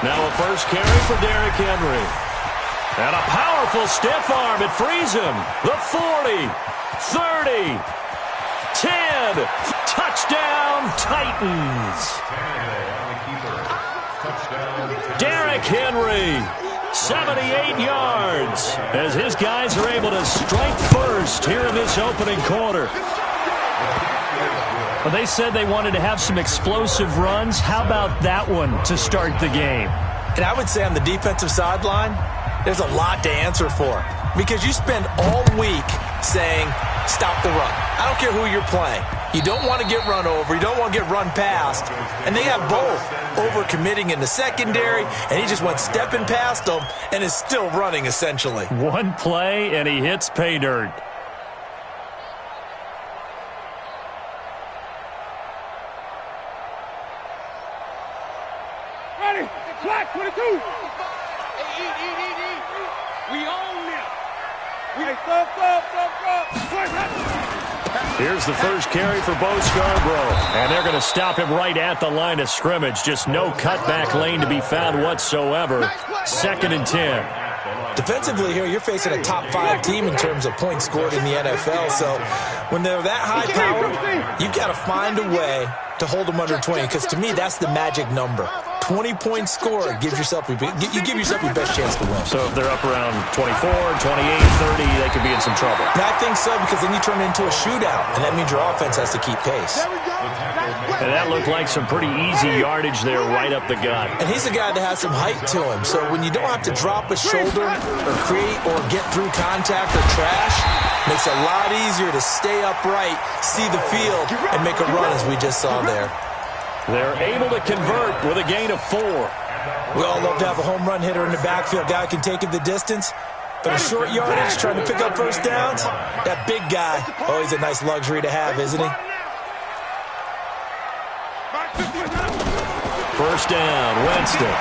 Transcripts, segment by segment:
Now a first carry for Derrick Henry. And a powerful stiff arm. It frees him. The 40, 30, 10. Touchdown, Titans. Derrick Henry, 78 yards, as his guys are able to strike first here in this opening quarter. Well, they said they wanted to have some explosive runs. How about that one to start the game? And I would say on the defensive sideline, there's a lot to answer for. Because you spend all week saying, stop the run. I don't care who you're playing. You don't want to get run over. You don't want to get run past. And they have both. Over-committing in the secondary, and he just went stepping past them and is still running, essentially. One play, and he hits pay dirt. Ready, flat 22. Hey, we own this. We stop. Here's the first carry for Bo Scarborough. And they're going to stop him right at the line of scrimmage. Just no cutback lane to be found whatsoever. 2nd and 10. Defensively here, you're facing a top 5 team in terms of points scored in the NFL. So when they're that high powered, you've got to find a way to hold them under 20. Because to me, that's the magic number. 20-point score gives yourself, you give yourself your best chance to win. So if they're up around 24, 28, 30, they could be in some trouble. And I think so, because then you turn it into a shootout, and that means your offense has to keep pace. And that looked like some pretty easy yardage there right up the gut. And he's a guy that has some height to him, so when you don't have to drop a shoulder or create or get through contact or trash, makes it a lot easier to stay upright, see the field, and make a run as we just saw there. They're able to convert with a gain of 4. We all love to have a home run hitter in the backfield. Guy who can take it the distance. But a short yardage, trying to pick up first downs, that big guy, oh, he's a nice luxury to have, isn't he? First down, Winston.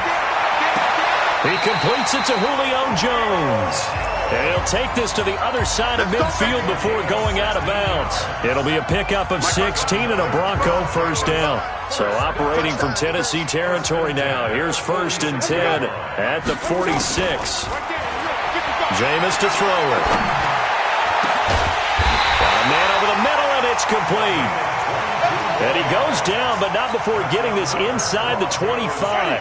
He completes it to Julio Jones. And he'll take this to the other side of midfield before going out of bounds. It'll be a pickup of 16 and a Bronco first down. So operating from Tennessee territory now. Here's 1st and 10 at the 46. Jameis to throw it. Got a man over the middle, and it's complete. And he goes down, but not before getting this inside the 25.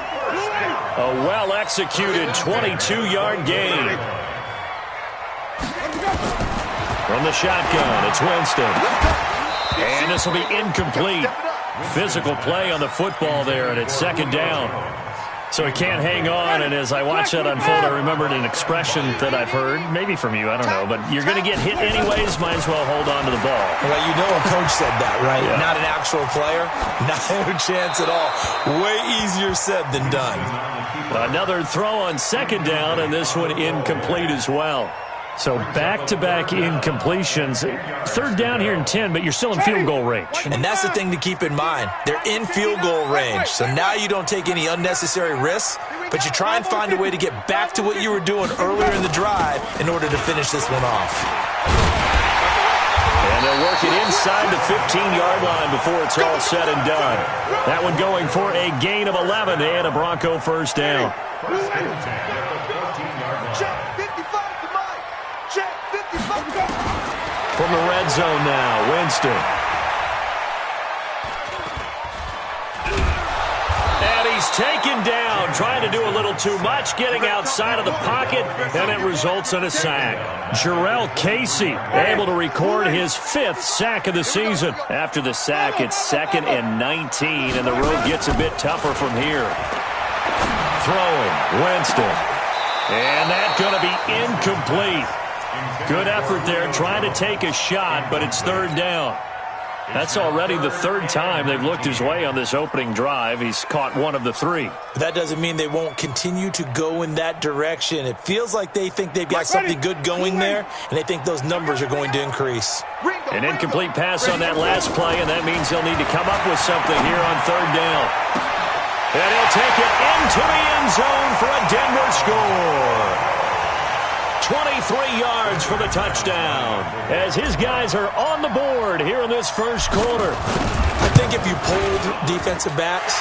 A well-executed 22-yard gain. From the shotgun, it's Winston. And this will be incomplete. Physical play on the football there, and it's 2nd down. So he can't hang on, and as I watch that unfold, I remembered an expression that I've heard, maybe from you, I don't know, but you're going to get hit anyways, might as well hold on to the ball. Well, you know a coach said that, right? Yeah. Not an actual player. Not a chance at all. Way easier said than done. Another throw on 2nd down, and this one incomplete as well. So back-to-back incompletions. 3rd down here in 10, but you're still in field goal range. And that's the thing to keep in mind. They're in field goal range. So now you don't take any unnecessary risks, but you try and find a way to get back to what you were doing earlier in the drive in order to finish this one off. And they'll work it inside the 15-yard line before it's all said and done. That one going for a gain of 11 and a Bronco first down. From the red zone now, Winston. And he's taken down, trying to do a little too much, getting outside of the pocket, and it results in a sack. Jarrell Casey able to record his 5th sack of the season. After the sack, it's 2nd and 19, and the road gets a bit tougher from here. Throwing, Winston. And that's going to be incomplete. Good effort there, trying to take a shot, but it's 3rd down. That's already the 3rd time they've looked his way on this opening drive. He's caught 1 of the 3. That doesn't mean they won't continue to go in that direction. It feels like they think they've got something good going there, and they think those numbers are going to increase. An incomplete pass on that last play, and that means they'll need to come up with something here on 3rd down. And he'll take it into the end zone for a Denver score. 23 yards for the touchdown as his guys are on the board here in this first quarter. I think if you pulled defensive backs,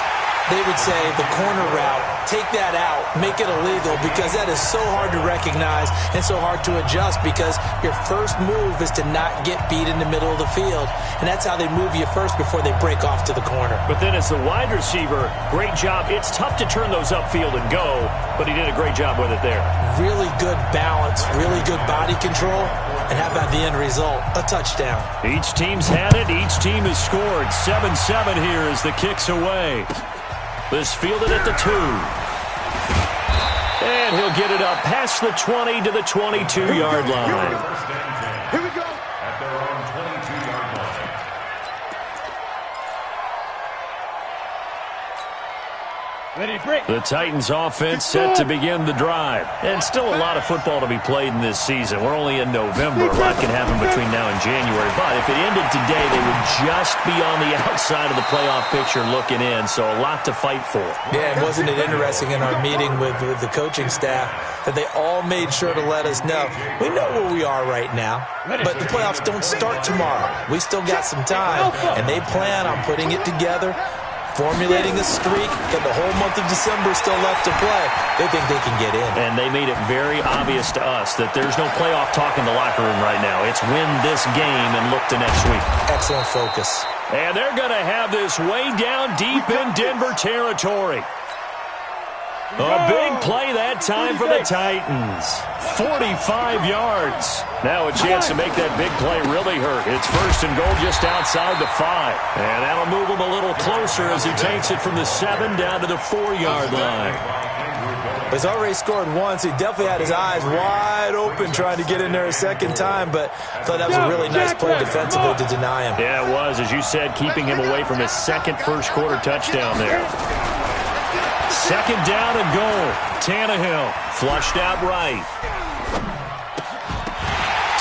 they would say the corner route, take that out, make it illegal, because that is so hard to recognize and so hard to adjust, because your first move is to not get beat in the middle of the field. And that's how they move you first before they break off to the corner. But then as the wide receiver, great job. It's tough to turn those upfield and go, but he did a great job with it there. Really good balance, really good body control, and how about the end result? A touchdown. Each team's had it. Each team has scored. 7-7 here as the kick's away. This fielded at the 2. And he'll get it up past the 20 to the 22-yard line. Here we go. At their own 22-yard line. Ready, break. The Titans offense set to begin the drive. And still a lot of football to be played in this season. We're only in November. A lot can happen between now and January. But if it ended today, they would just be on the outside of the playoff picture looking in. So a lot to fight for. Yeah, and wasn't it interesting in our meeting with the coaching staff that they all made sure to let us know, we know where we are right now, but the playoffs don't start tomorrow. We still got some time, and they plan on putting it together, formulating a streak, got the whole month of December still left to play. They think they can get in. And they made it very obvious to us that there's no playoff talk in the locker room right now. It's win this game and look to next week. Excellent focus. And they're going to have this way down deep in Denver territory. A big play that time for the Titans. 45 yards. Now a chance to make that big play really hurt. It's first and goal just outside the 5. And that'll move him a little closer as he takes it from the 7 down to the 4-yard line. He's already scored once. He definitely had his eyes wide open trying to get in there a second time, but I thought that was a really nice play defensively to deny him. Yeah, it was, as you said, keeping him away from his second first-quarter touchdown there. Second down and goal. Tannehill flushed out right.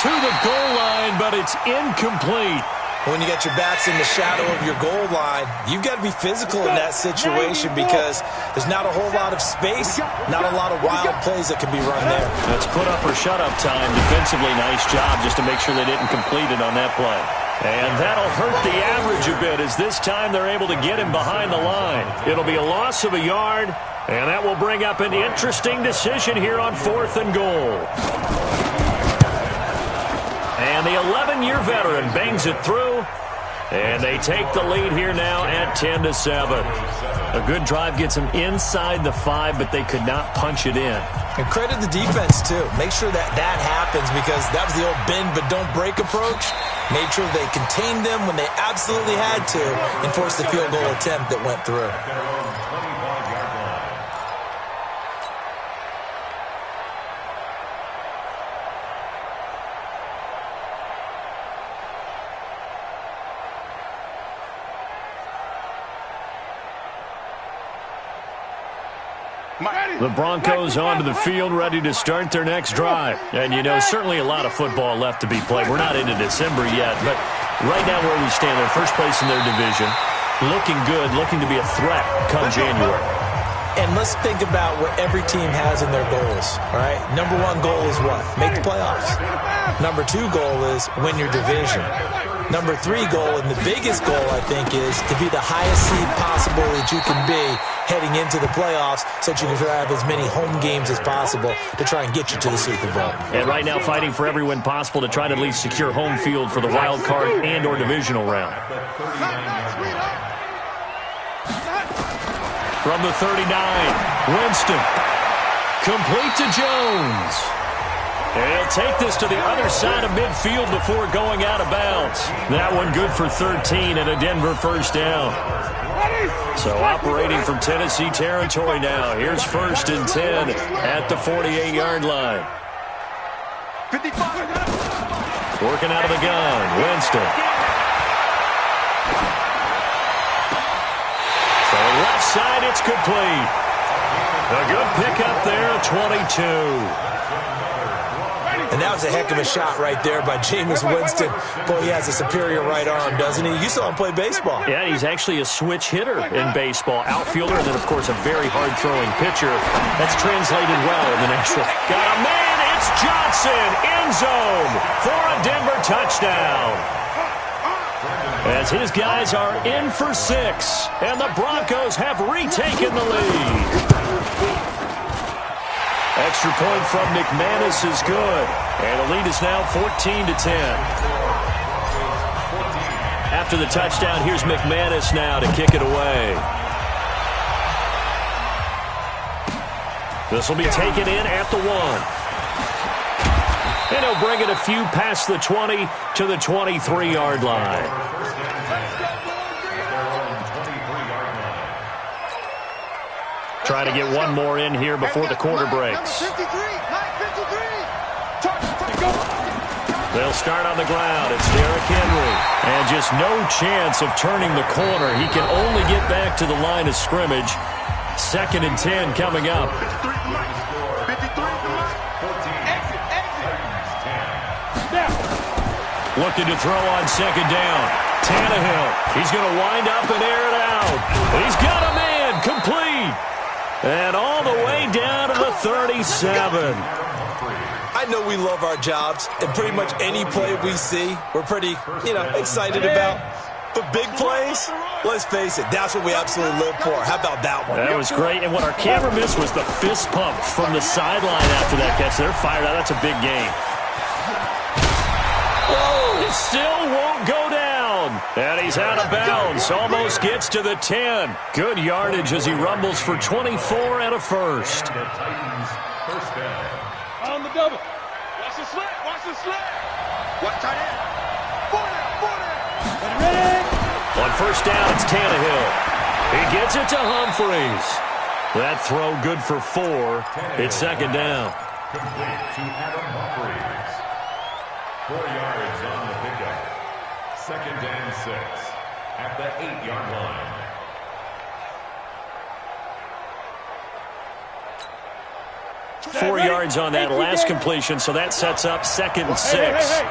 To the goal line, but it's incomplete. When you got your backs in the shadow of your goal line, you've got to be physical in that situation because there's not a whole lot of space, not a lot of wild plays that can be run there. That's put up or shut up time. Defensively, nice job just to make sure they didn't complete it on that play. And that'll hurt the average a bit as this time they're able to get him behind the line. It'll be a loss of a yard, and that will bring up an interesting decision here on 4th and goal. And the 11-year veteran bangs it through, and they take the lead here now at 10-7. A good drive gets them inside the 5, but they could not punch it in. And credit the defense, too. Make sure that happens because that was the old bend but don't break approach. Made sure they contained them when they absolutely had to and forced the field goal attempt that went through. The Broncos onto the field, ready to start their next drive. And, you know, certainly a lot of football left to be played. We're not into December yet, but right now where we stand, they're first place in their division. Looking good, looking to be a threat come January. And let's think about what every team has in their goals, all right? Number 1 goal is what? Make the playoffs. Number 2 goal is win your division. Number 3 goal, and the biggest goal, I think, is to be the highest seed possible that you can be heading into the playoffs so that you can have as many home games as possible to try and get you to the Super Bowl. And right now fighting for every win possible to try to at least secure home field for the wild card and or divisional round. From the 39, Winston. Complete to Jones. And he'll take this to the other side of midfield before going out of bounds. That one good for 13 and a Denver first down. So operating from Tennessee territory now. Here's 1st and 10 at the 48-yard line. Working out of the gun, Winston. So left side, it's complete. A good pickup there, 22. And that was a heck of a shot right there by Jameis Winston. Boy, he has a superior right arm, doesn't he? You saw him play baseball. Yeah, he's actually a switch hitter in baseball. Outfielder, and then, of course, a very hard-throwing pitcher. That's translated well in the National. Got a man, it's Johnson, end zone for a Denver touchdown. as his guys are in for 6, and the Broncos have retaken the lead. Extra point from McManus is good, and the lead is now 14-10. After the touchdown, here's McManus now to kick it away. This will be taken in at the 1. And he'll bring it a few past the 20 to the 23-yard line. Trying to get one more in here before the quarter breaks. They'll start on the ground. It's Derrick Henry. And just no chance of turning the corner. He can only get back to the line of scrimmage. 2nd and 10 coming up. Looking to throw on 2nd down. Tannehill. He's going to wind up and air it out. He's got him in. Complete. And all the way down to the 37. I know we love our jobs, and pretty much any play we see, we're pretty, excited about. But big plays, let's face it, that's what we absolutely live for. How about that one? That was great. And what our camera missed was the fist pump from the sideline after that catch. They're fired out. That's a big game. It still won't go down. And he's out of bounds. Almost gets to the 10. Good yardage as he rumbles for 24 and a first. On the double. Watch the slant. Watch the slant. Watch tight end. 40. Ready? On first down, it's Tannehill. He gets it to Humphries. That throw good for 4. It's 2nd down. Complete to Adam Humphries. 4 yards on the pickup. 2nd and 6 at the 8-yard line. Four yards on that last completion, so that sets up 2nd and 6.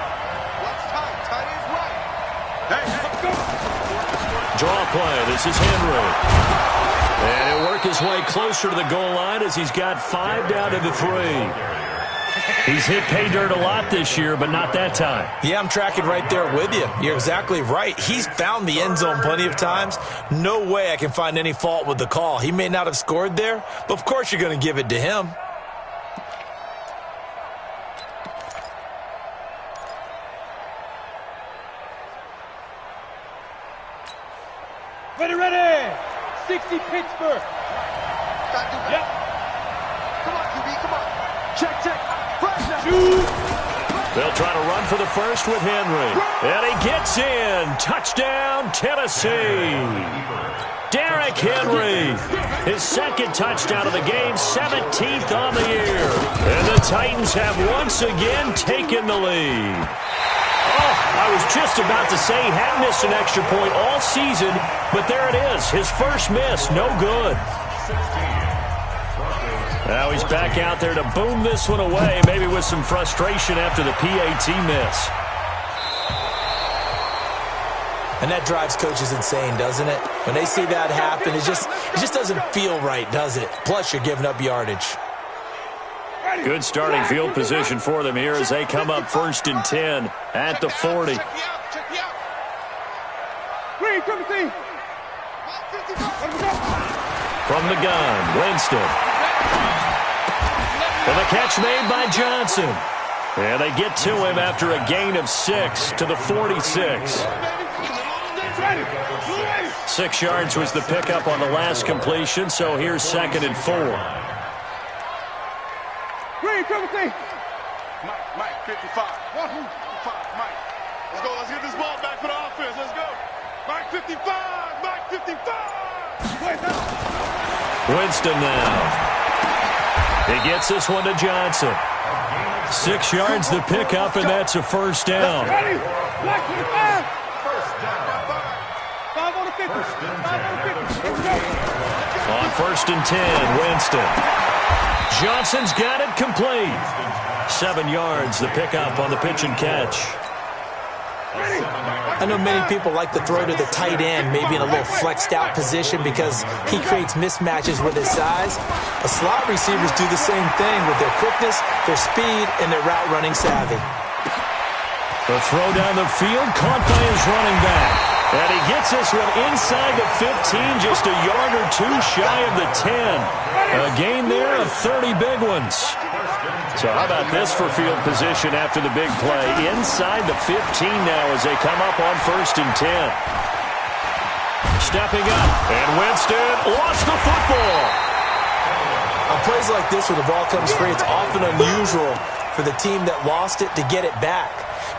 Draw play. This is Henry. And he'll work his way closer to the goal line as he's got 5 down to the 3. He's hit pay dirt a lot this year, but not that time. Yeah, I'm tracking right there with you. You're exactly right. He's found the end zone plenty of times. No way I can find any fault with the call. He may not have scored there, but of course you're going to give it to him. Ready. 60 Pittsburgh. Yep. Come on, QB, come on. Check. Shoot. They'll try to run for the first with Henry. And he gets in. Touchdown, Tennessee. Derrick Henry. His 2nd touchdown of the game, 17th on the year. And the Titans have once again taken the lead. I was just about to say he hadn't missed an extra point all season, but there it is. His first miss, no good. Now he's back out there to boom this one away, maybe with some frustration after the PAT miss. And that drives coaches insane, doesn't it? When they see that happen, it just doesn't feel right, does it? Plus, you're giving up yardage. Good starting field position for them here as they come up 1st and 10 at the 40. From the gun, Winston. And the catch made by Johnson. And they get to him after a gain of 6 to the 46. 6 yards was the pickup on the last completion, so here's 2nd and 4. Mike, 55. Mike. Let's get this ball back for the offense. Let's go. Mike, 55. Mike, 55. Winston now. He gets this one to Johnson. 6 yards the pickup, and that's a first down. Ready? Black 25. First down. 5 on the 50. 5 on the 50. Let's go. On 1st and 10, Winston. Johnson's got it complete. 7 yards the pickup on the pitch and catch. I know many people like to throw to the tight end, maybe in a little flexed out position because he creates mismatches with his size. But slot receivers do the same thing with their quickness, their speed, and their route running savvy. The throw down the field caught by his running back. And he gets this one inside the 15, just a yard or two shy of the 10. A gain there of 30 big ones. So how about this for field position after the big play? Inside the 15 now as they come up on 1st and 10. Stepping up, and Winston lost the football. On plays like this where the ball comes free, it's often unusual for the team that lost it to get it back.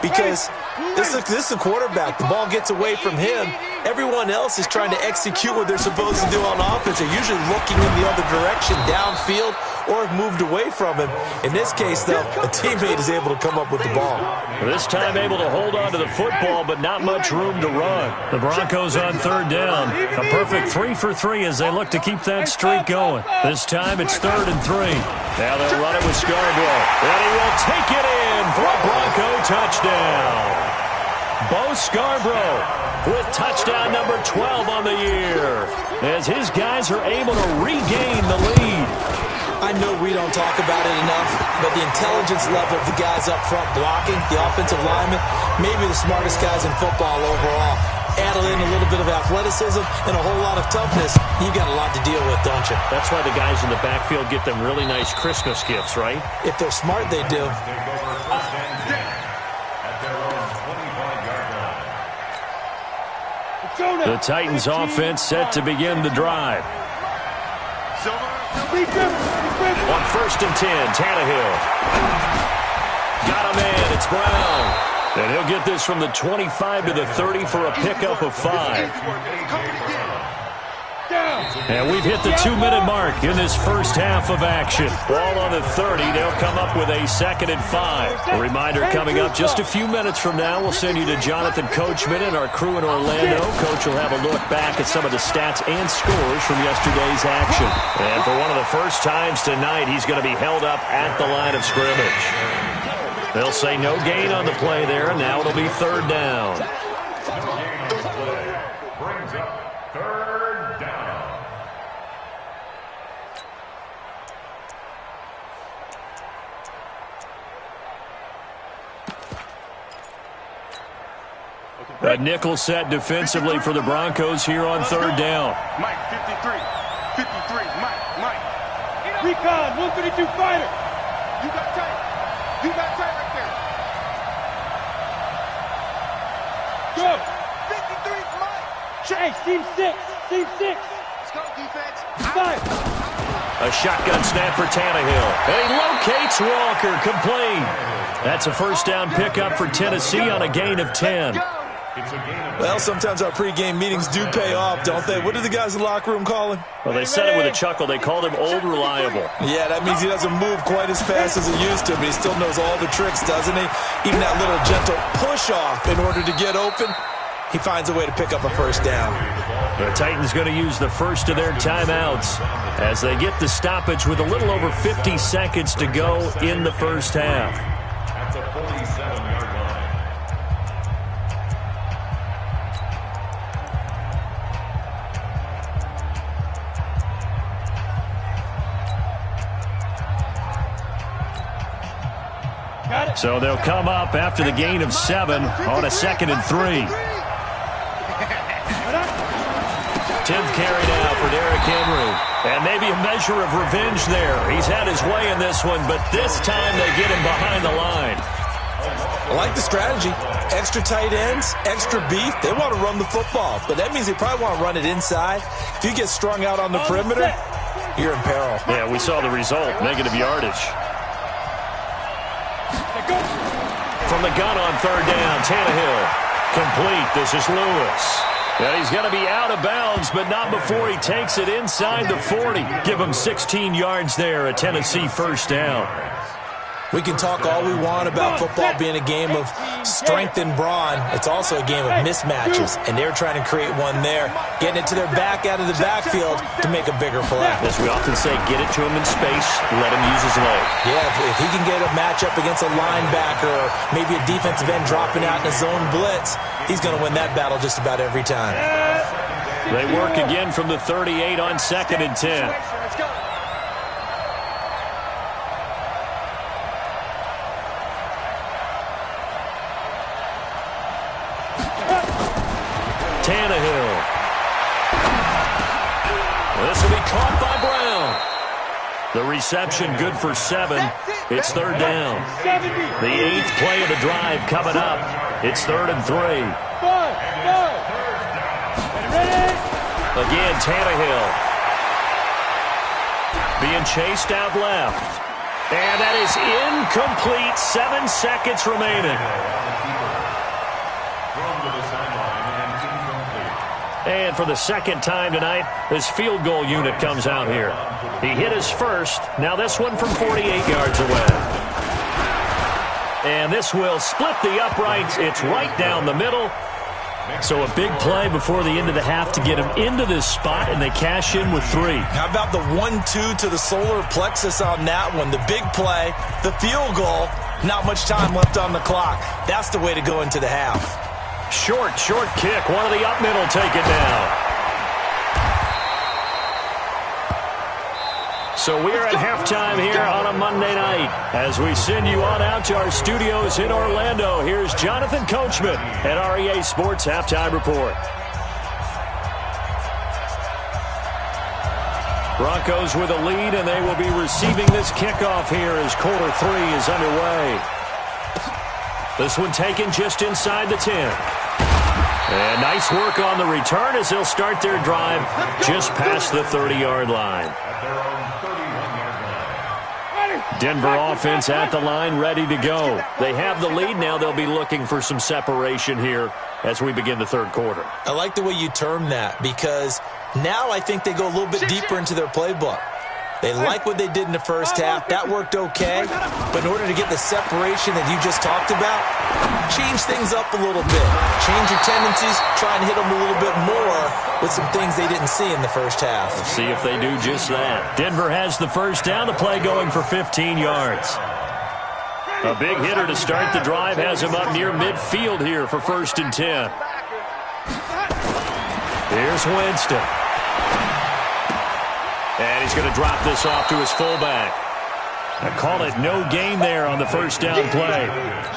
Because this is a quarterback. The ball gets away from him. Everyone else is trying to execute what they're supposed to do on offense. They're usually looking in the other direction, downfield, or have moved away from him. In this case, though, a teammate is able to come up with the ball. This time able to hold on to the football, but not much room to run. The Broncos on 3rd down. A perfect 3 for 3 as they look to keep that streak going. This time it's 3rd and 3. Now they'll run it with Scarborough. And he will take it in for a Bronco touchdown. Bo Scarborough with touchdown number 12 on the year as his guys are able to regain the lead. I know we don't talk about it enough, but the intelligence level of the guys up front blocking, the offensive linemen, maybe the smartest guys in football overall. Add in a little bit of athleticism and a whole lot of toughness, you got a lot to deal with, don't you? That's why the guys in the backfield get them really nice Christmas gifts, right? If they're smart, they do. The Titans offense set to begin the drive. On 1st and 10, Tannehill. Got a man, it's Brown. And he'll get this from the 25 to the 30 for a pickup of 5. And we've hit the 2-minute mark in this first half of action. Ball on the 30, they'll come up with a 2nd and 5. A reminder coming up just a few minutes from now, we'll send you to Jonathan Coachman and our crew in Orlando. Coach will have a look back at some of the stats and scores from yesterday's action. And for one of the first times tonight, he's going to be held up at the line of scrimmage. They'll say no gain on the play there, and now it'll be 3rd down. Brings up 3rd down. A nickel set defensively for the Broncos here on 3rd down. Mike, 53. 53. Mike. Recon, 132 fighter. You got tight. You got tight right there. Go. 53, Mike. Hey, team 6. Team 6. Let's go, defense. 5. A shotgun snap for Tannehill. And he locates Walker, complete. That's a 1st down pickup for Tennessee on a gain of 10. Well, sometimes our pregame meetings do pay off, don't they? What do the guys in the locker room call him? Well, they said it with a chuckle. They called him Old Reliable. Yeah, that means he doesn't move quite as fast as he used to, but he still knows all the tricks, doesn't he? Even that little gentle push-off in order to get open, he finds a way to pick up a 1st down. The Titans going to use the first of their timeouts as they get the stoppage with a little over 50 seconds to go in the first half. At the 47-yard line. So they'll come up after the gain of 7 on a 2nd and 3. 10th carry now for Derrick Henry. And maybe a measure of revenge there. He's had his way in this one, but this time they get him behind the line. I like the strategy. Extra tight ends, extra beef. They want to run the football, but that means they probably want to run it inside. If you get strung out on the perimeter, you're in peril. Yeah, we saw the result, negative yardage. From the gun on 3rd down, Tannehill. Complete. This is Lewis. And he's going to be out of bounds, but not before he takes it inside the 40. Give him 16 yards there, a Tennessee 1st down. We can talk all we want about football being a game of strength and brawn. It's also a game of mismatches, and they're trying to create one there, getting it to their back out of the backfield to make a bigger play. As we often say, get it to him in space, let him use his leg. Yeah, if he can get a matchup against a linebacker or maybe a defensive end dropping out in a zone blitz, he's going to win that battle just about every time. They work again from the 38 on 2nd and 10. caught by Brown. The reception good for 7. It's third down. The 8th play of the drive coming up. It's 3rd and 3. Again, Tannehill. Being chased out left. And that is incomplete. 7 seconds remaining. And for the second time tonight, this field goal unit comes out here. He hit his first. Now this one from 48 yards away. And this will split the uprights. It's right down the middle. So a big play before the end of the half to get him into this spot, and they cash in with 3. How about the 1-2 to the solar plexus on that one? The big play, the field goal, not much time left on the clock. That's the way to go into the half. Short kick. One of the up middle take it down. So we are at halftime here on a Monday night. As we send you on out to our studios in Orlando, here's Jonathan Coachman at REA Sports Halftime Report. Broncos with a lead, and they will be receiving this kickoff here as quarter 3 is underway. This one taken just inside the 10. And nice work on the return as they'll start their drive just past the 30-yard line. Denver offense at the line, ready to go. They have the lead. Now they'll be looking for some separation here as we begin the third quarter. I like the way you term that, because now I think they go a little bit deeper into their playbook. They like what they did in the first half. That worked okay. But in order to get the separation that you just talked about, change things up a little bit. Change your tendencies. Try and hit them a little bit more with some things they didn't see in the first half. Let's see if they do just that. Denver has the first down. The play going for 15 yards. A big hitter to start the drive has him up near midfield here for 1st and 10. Here's Winston. And he's going to drop this off to his fullback. I call it no gain there on the first down play.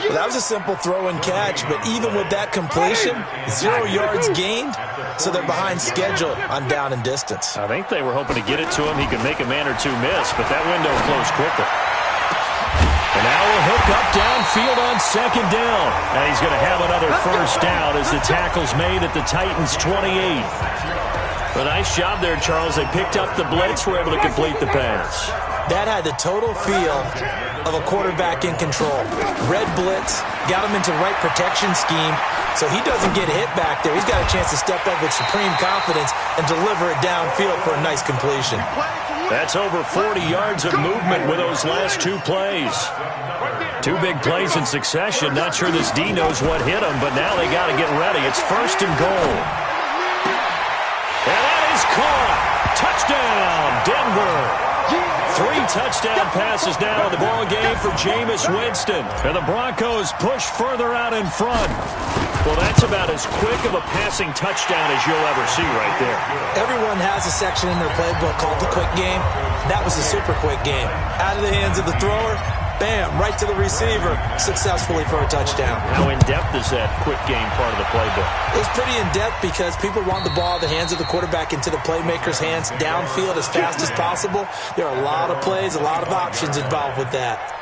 Well, that was a simple throw and catch, but even with that completion, 0 yards gained, so they're behind schedule on down and distance. I think they were hoping to get it to him. He could make a man or two miss, but that window closed quickly. And now we'll hook up downfield on 2nd down. And he's going to have another first down as the tackle's made at the Titans' 28. A nice job there, Charles. They picked up the blitz, were able to complete the pass. That had the total feel of a quarterback in control. Red blitz, got him into right protection scheme, so he doesn't get hit back there. He's got a chance to step up with supreme confidence and deliver it downfield for a nice completion. That's over 40 yards of movement with those last 2 plays. 2 big plays in succession. Not sure this D knows what hit him, but now they got to get ready. It's 1st and goal. And that is caught. Touchdown, Denver. 3 touchdown passes now in the ball game for Jameis Winston. And the Broncos push further out in front. Well, that's about as quick of a passing touchdown as you'll ever see right there. Everyone has a section in their playbook called the quick game. That was a super quick game. Out of the hands of the thrower, bam, right to the receiver, successfully for a touchdown. How in-depth is that quick game part of the playbook? It's pretty in-depth because people want the ball in the hands of the quarterback into the playmaker's hands downfield as fast as possible. There are a lot of plays, a lot of options involved with that.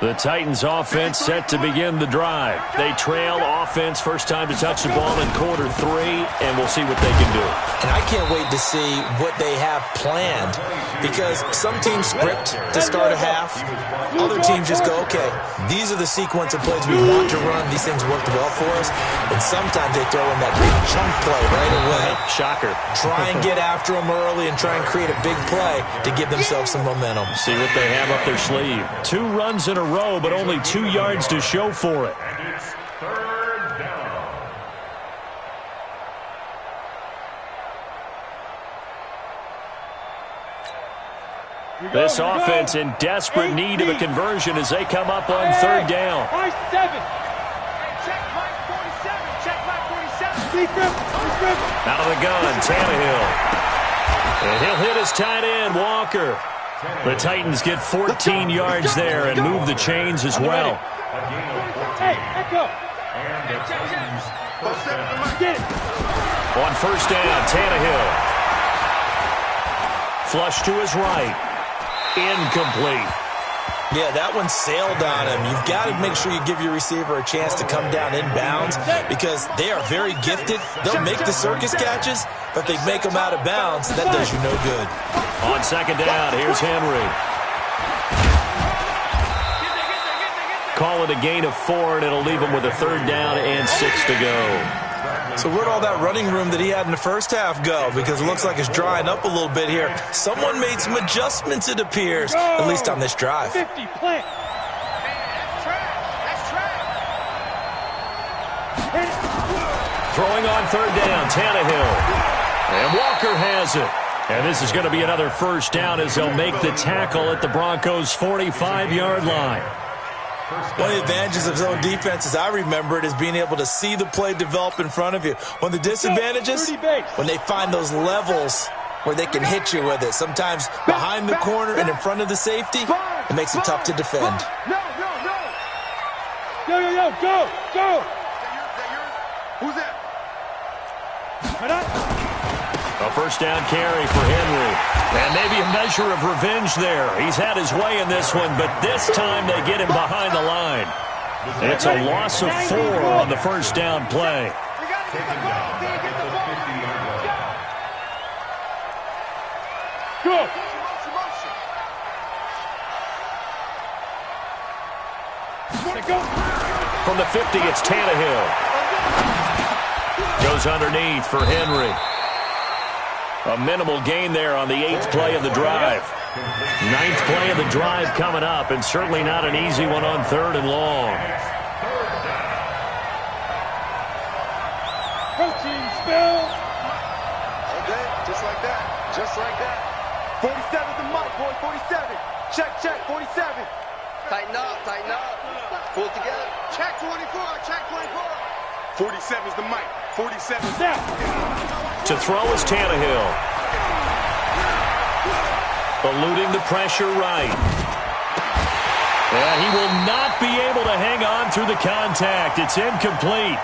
The Titans offense set to begin the drive. They trail offense, first time to touch the ball in quarter 3, and we'll see what they can do. And I can't wait to see what they have planned, because some teams script to start a half. Other teams just go, okay, these are the sequence of plays we want to run. These things worked well for us. And sometimes they throw in that big chunk play right away. Shocker. Try and get after them early and try and create a big play to give themselves some momentum. See what they have up their sleeve. 2 runs in a row, but only 2 yards to show for it. And it's 3rd down. This offense in desperate need of a conversion as they come up on 3rd down. I-7. Check Mike 47. Check Mike 47. Out of the gun, Tannehill. And he'll hit his tight end, Walker. The Titans get 14 yards there and move the chains as well. Hey, echo. Get it. On first down, Tannehill. Flush to his right. Incomplete. Yeah, that one sailed on him. You've got to make sure you give your receiver a chance to come down inbounds because they are very gifted. They'll make the circus catches, but they make them out of bounds. That does you no good. On second down, here's Henry. Call it a gain of 4, and it'll leave him with a third down and 6 to go. So where'd all that running room that he had in the first half go? Because it looks like it's drying up a little bit here. Someone made some adjustments, it appears, at least on this drive. 50, plant. Throwing on third down, Tannehill. And Walker has it. And this is going to be another first down as they'll make the tackle at the Broncos' 45-yard line. One of the advantages of zone defense, as I remember it, is being able to see the play develop in front of you. One of the disadvantages, when they find those levels where they can hit you with it. Sometimes behind the corner and in front of the safety, it makes it tough to defend. Yo, go, go. Who's that? A first down carry for Henry. And maybe a measure of revenge there. He's had his way in this one, but this time they get him behind the line. It's a loss of 4 on the first down play. Go. From the 50, it's Tannehill. Goes underneath for Henry. A minimal gain there on the 8th play of the drive. 9th play of the drive coming up, and certainly not an easy one on 3rd and long. Protein spill. Okay, just like that. Just like that. 47's the mic, boy. 47. Check, 47. Tighten up. Pull it together. Check 24. 47's the mic. 47. Now. To throw is Tannehill. Eluding the pressure right. And he will not be able to hang on through the contact. It's incomplete.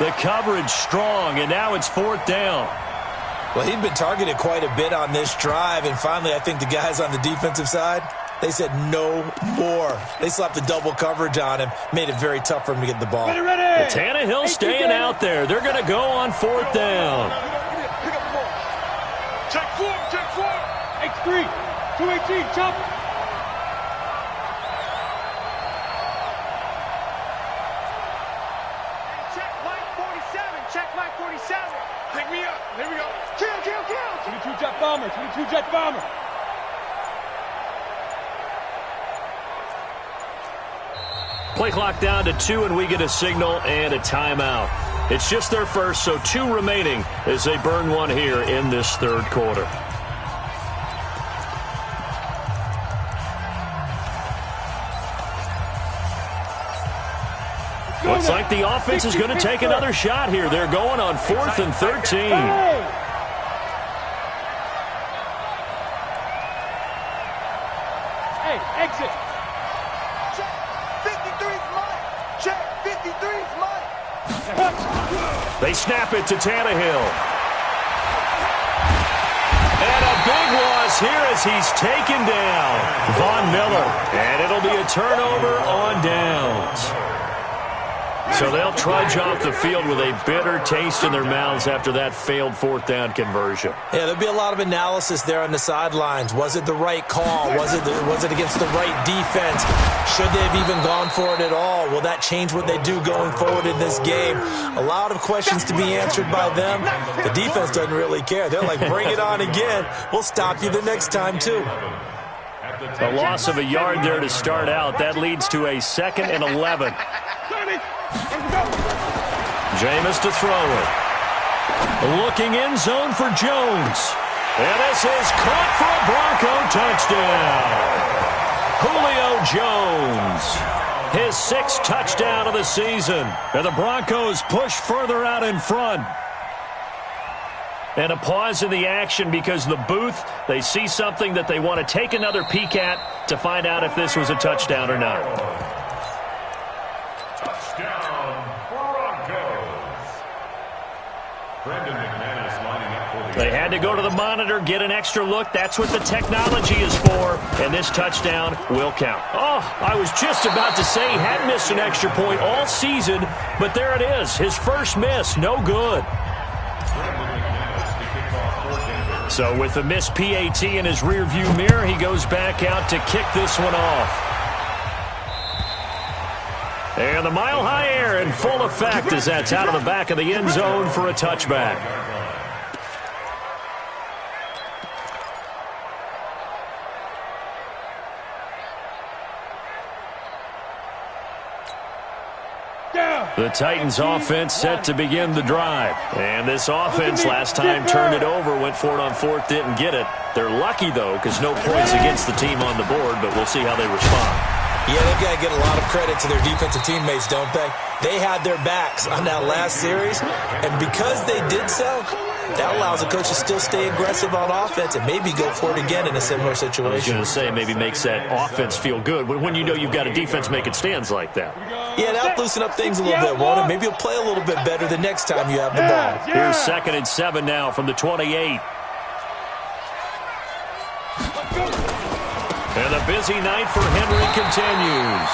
The coverage strong, and now it's 4th down. Well, he'd been targeted quite a bit on this drive, and finally I think the guys on the defensive side, they said no more. They slapped the double coverage on him, made it very tough for him to get the ball. Ready. Tannehill staying out there. They're going to go on 4th down. Check 4. X3. 218. Chop. Check Mike 47. Pick me up. Here we go. Kill. 22 jet bomber. 22 jet bomber. Play clock down to 2, and we get a signal and a timeout. It's just their first, so 2 remaining as they burn one here in this 3rd quarter. Looks like the offense is going to take another shot here. They're going on 4th and 13. Hey, exit. Check 53's mine. Check 53's mine. They snap it to Tannehill. And a big loss here as he's taken down. Von Miller. And it'll be a turnover on downs. So they'll trudge off the field with a bitter taste in their mouths after that failed 4th down conversion. Yeah, there'll be a lot of analysis there on the sidelines. Was it the right call? Was it against the right defense? Should they have even gone for it at all? Will that change what they do going forward in this game? A lot of questions to be answered by them. The defense doesn't really care. They're like, bring it on again. We'll stop you the next time, too. A loss of a yard there to start out. That leads to a 2nd and 11. Jameis to throw it. Looking in zone for Jones. And this is caught for a Bronco touchdown. Julio Jones, his 6th touchdown of the season. And the Broncos push further out in front. And a pause in the action because the booth, they see something that they want to take another peek at to find out if this was a touchdown or not. Touchdown, Broncos. Brandon McManus lining up for the... They had to go to the monitor, get an extra look. That's what the technology is for, and this touchdown will count. Oh, I was just about to say he had missed an extra point all season, but there it is, his first miss, no good. So with the missed PAT in his rearview mirror, he goes back out to kick this one off. And the mile-high air in full effect as that's out of the back of the end zone for a touchback. The Titans offense set to begin the drive. And this offense last time turned it over, went for it on fourth, didn't get it. They're lucky, though, because no points against the team on the board, but we'll see how they respond. Yeah, they've got to get a lot of credit to their defensive teammates, don't they? They had their backs on that last series, and because they did so, that allows the coach to still stay aggressive on offense and maybe go for it again in a similar situation. I was going to say maybe makes that offense feel good when you know you've got a defense making stands like that. Yeah, that'll loosen up things a little bit, won't it? Maybe you'll play a little bit better the next time you have the ball. Here's 2nd and 7 now from the 28. And the busy night for Henry continues.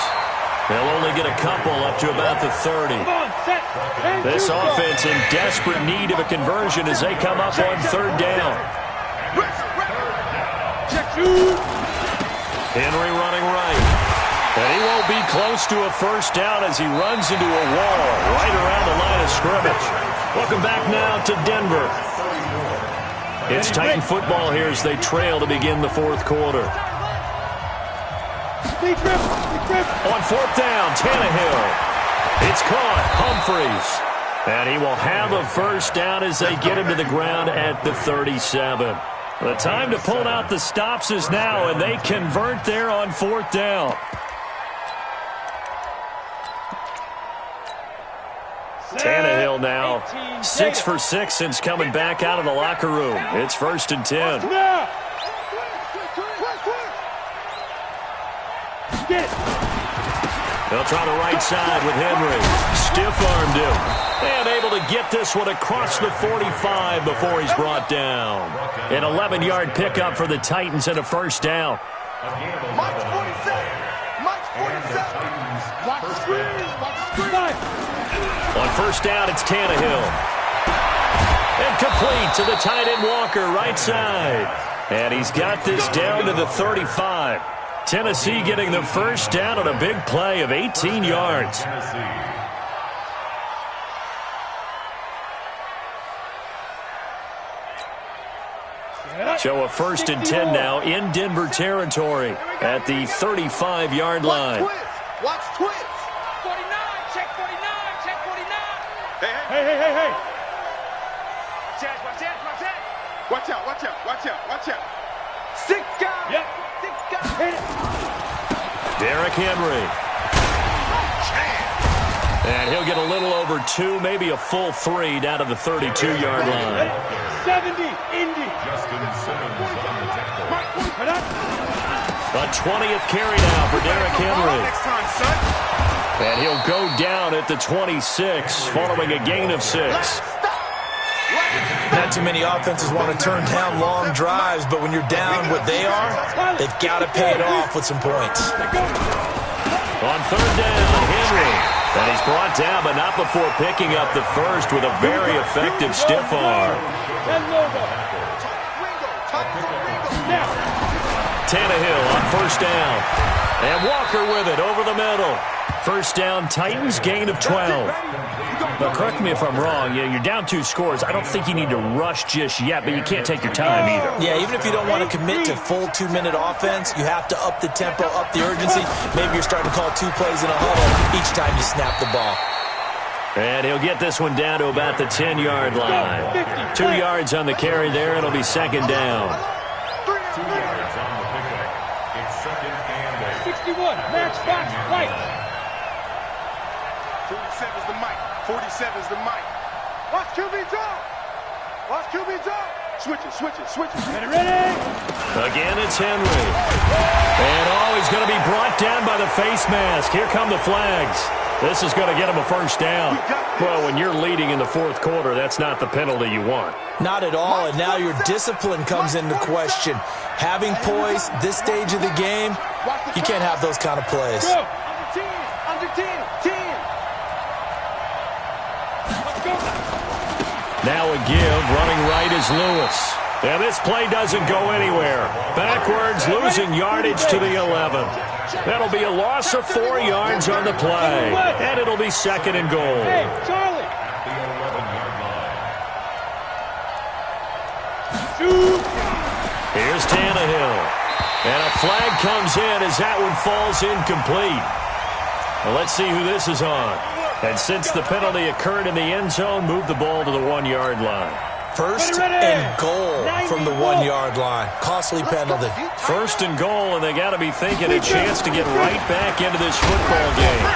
They'll only get a couple up to about the 30. This offense in desperate need of a conversion as they come up on 3rd down. Henry running right. And he won't be close to a first down as he runs into a wall right around the line of scrimmage. Welcome back now to Denver. It's Titan football here as they trail to begin the 4th quarter. On 4th down, Tannehill. It's caught, Humphreys. And he will have a first down as they get him to the ground at the 37. The time to pull out the stops is now, and they convert there on 4th down. Tannehill now 6 for 6 since coming back out of the locker room. It's 1st and 10. They'll try the right side with Henry. Stiff-armed him. And able to get this one across the 45 before he's brought down. An 11-yard pickup for the Titans and a first down. Mike's 47. Mike's 47. Watch the screen. Watch the screen. On first down, it's Tannehill. And complete to the tight end Walker, right side. And he's got this down to the 35. Tennessee getting the first down on a big play of 18 yards. So a 1st and 10 now in Denver territory at the 35-yard line. Watch twist. 49, check 49, check 49. Hey. Watch out. Watch out. 6 guys. Yep. 6 guys. Hit it. Derrick Henry. And he'll get a little over 2, maybe a full 3 down to the 32-yard line. 70, Indy. Justin Simmons on the tackle. A 20th carry now for Derrick Henry. Next time, son. And he'll go down at the 26 following a gain of 6. Not too many offenses want to turn down long drives, but when you're down what they are, they've got to pay it off with some points. On 3rd down, Henry. And he's brought down, but not before picking up the first with a very effective stiff arm. Tannehill on first down. And Walker with it over the middle. First down, Titans, gain of 12. But correct me if I'm wrong, you're down 2 scores. I don't think you need to rush just yet, but you can't take your time either. Yeah, even if you don't want to commit to full 2-minute offense, you have to up the tempo, up the urgency. Maybe you're starting to call 2 plays in a huddle each time you snap the ball. And he'll get this one down to about the 10-yard line. 2 yards on the carry there, and it'll be 2nd down. 2 yards on the pickup. It's 2nd and 8. 61, match box, right. 47's the mic. 47's the mic. Watch QB draw. Watch QB jump. Switch it. Ready? Again, it's Henry. And he's going to be brought down by the face mask. Here come the flags. This is going to get him a first down. Well, when you're leading in the fourth quarter, that's not the penalty you want. Not at all, and now your discipline comes into question. Having poise this stage of the game, you can't have those kind of plays. Go. Under 10. Let's go. Now a give, running right is Lewis. And this play doesn't go anywhere. Backwards, losing yardage to the 11. That'll be a loss of 4 yards on the play. And it'll be second and goal. Hey, Charlie. The 11-yard line. Shoot. Here's Tannehill. And a flag comes in as that one falls incomplete. Well, let's see who this is on. And since the penalty occurred in the end zone, move the ball to the 1-yard line. First and goal from the 1-yard line. Costly penalty. First and goal, and they got to be thinking a chance to get right back into this football game.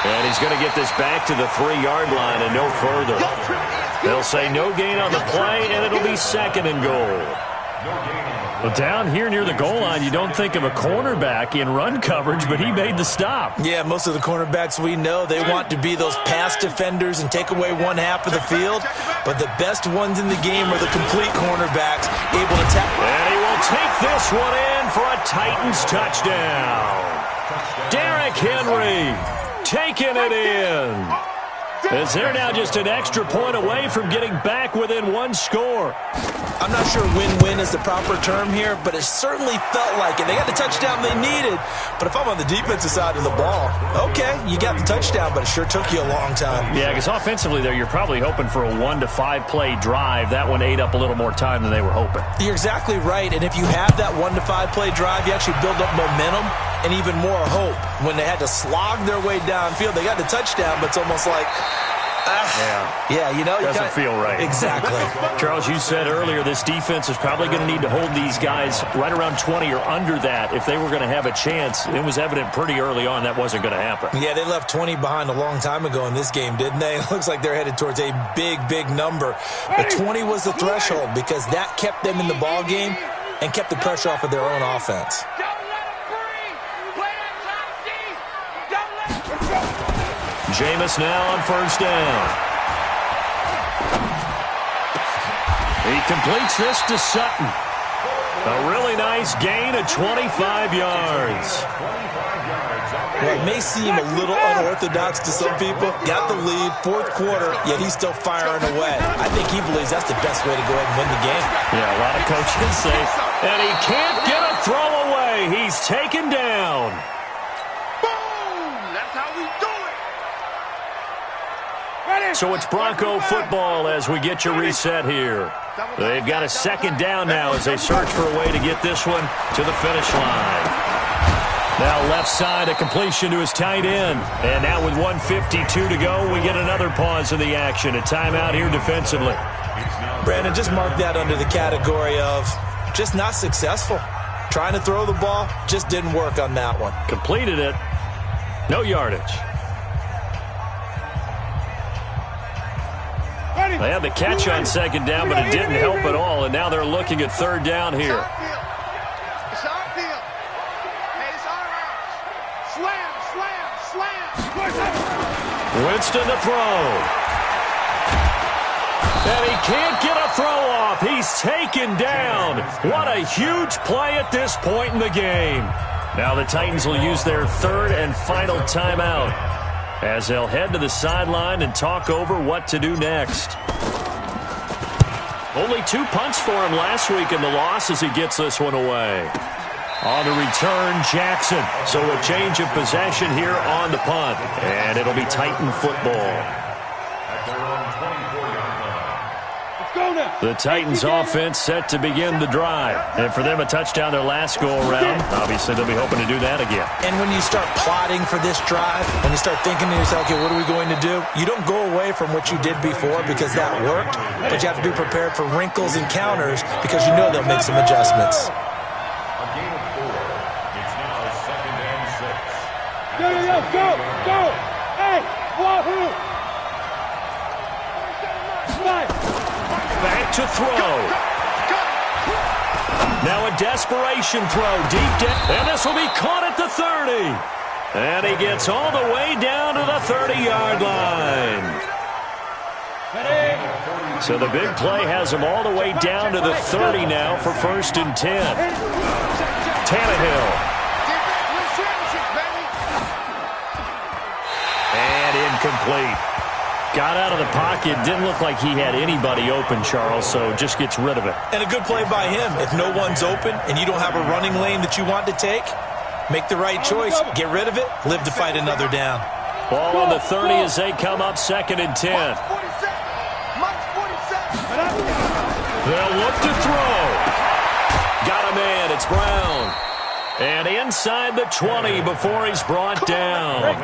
And he's going to get this back to the 3-yard line and no further. They'll say no gain on the play, and it'll be second and goal. Well, down here near the goal line, you don't think of a cornerback in run coverage, but he made the stop. Yeah, most of the cornerbacks we know, they want to be those pass defenders and take away one half of the field. But the best ones in the game are the complete cornerbacks, able to tackle. And he will take this one in for a Titans touchdown. Derrick Henry taking it in. As they're now just an extra point away from getting back within 1 score. I'm not sure win-win is the proper term here, but it certainly felt like it. They got the touchdown they needed, but if I'm on the defensive side of the ball, okay, you got the touchdown, but it sure took you a long time. Yeah, because offensively there, you're probably hoping for a 1 to 5 play drive. That one ate up a little more time than they were hoping. You're exactly right, and if you have that 1 to 5 play drive, you actually build up momentum and even more hope. When they had to slog their way downfield, they got the touchdown, but it's almost like, yeah, you know, doesn't feel right. Exactly. Charles, you said earlier this defense is probably going to need to hold these guys right around 20 or under that if they were going to have a chance. It was evident pretty early on that wasn't going to happen. Yeah, they left 20 behind a long time ago in this game, didn't they? It looks like they're headed towards a big number. But 20 was the threshold because that kept them in the ball game and kept the pressure off of their own offense. Jameis now on first down. He completes this to Sutton. A really nice gain of 25 yards. Well, it may seem a little unorthodox to some people. Got the lead, fourth quarter, yet he's still firing away. I think he believes that's the best way to go ahead and win the game. Yeah, a lot of coaches say, and he can't get a throw away. He's taken down. So it's Bronco football as we get you reset here. They've got a second down now as they search for a way to get this one to the finish line. Now left side, a completion to his tight end. And now with 1:52 to go, we get another pause in the action. A timeout here defensively. Brandon, just mark that under the category of just not successful. Trying to throw the ball, just didn't work on that one. Completed it. No yardage. They had the catch on second down, but it didn't help at all, and now they're looking at third down here. It's our field. Hey, it's our house. Slam. Winston to throw. And he can't get a throw off. He's taken down. What a huge play at this point in the game. Now the Titans will use their third and final timeout as they'll head to the sideline and talk over what to do next. Only 2 punts for him last week in the loss as he gets this one away. On the return, Jackson. So a change of possession here on the punt. And it'll be Titan football. The Titans offense set to begin the drive. And for them, a touchdown their last go-around. Obviously, they'll be hoping to do that again. And when you start plotting for this drive, when you start thinking to yourself, okay, what are we going to do? You don't go away from what you did before because that worked, but you have to be prepared for wrinkles and counters because you know they'll make some adjustments. A gain of 4. It's now second and 6. Go. Hey, Wahoo. Nice. Back to throw. Now a desperation throw deep down. And this will be caught at the 30. And he gets all the way down to the 30-yard line. So the big play has him all the way down to the 30 now for 1st and 10. Tannehill. And incomplete. Got out of the pocket. Didn't look like he had anybody open, Charles, so just gets rid of it. And a good play by him. If no one's open and you don't have a running lane that you want to take, make the right choice. Get rid of it. Live to fight another down. Ball on the 30 as they come up 2nd and 10. They'll look to throw. Got a man. It's Brown. And inside the 20 before he's brought down.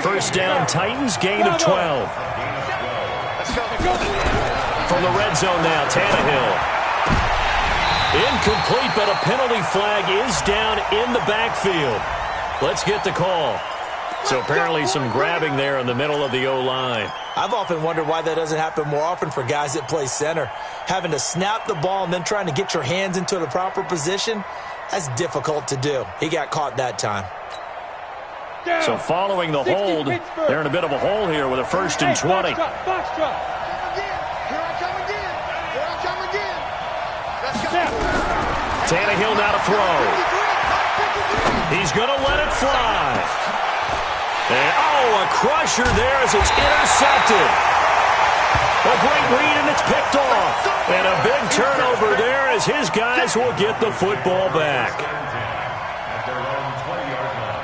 1st down, Titans, gain of 12. From the red zone now, Tannehill. Incomplete, but a penalty flag is down in the backfield. Let's get the call. So apparently some grabbing there in the middle of the O-line. I've often wondered why that doesn't happen more often for guys that play center. Having to snap the ball and then trying to get your hands into the proper position, that's difficult to do. He got caught that time. So following the hold, they're in a bit of a hole here with a 1st and 20. Tannehill now to throw. He's going to let it fly. And, a crusher there as it's intercepted. A great read, and it's picked off. And a big turnover there as his guys will get the football back. At their own 20-yard line.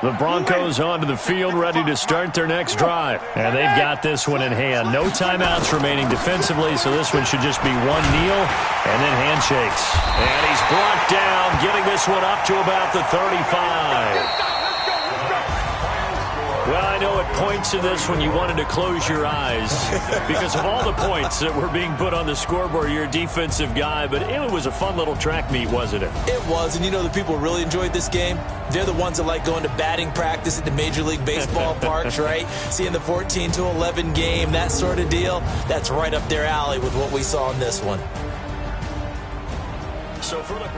The Broncos onto the field, ready to start their next drive. And they've got this one in hand. No timeouts remaining defensively, so this one should just be one kneel and then handshakes. And he's brought down, getting this one up to about the 35. Well, I know at points in this when you wanted to close your eyes because of all the points that were being put on the scoreboard. You're a defensive guy, but it was a fun little track meet, wasn't it? It was, and you know the people who really enjoyed this game? They're the ones that like going to batting practice at the Major League Baseball parks, right? Seeing the 14-11 game, that sort of deal. That's right up their alley with what we saw in this one. So for the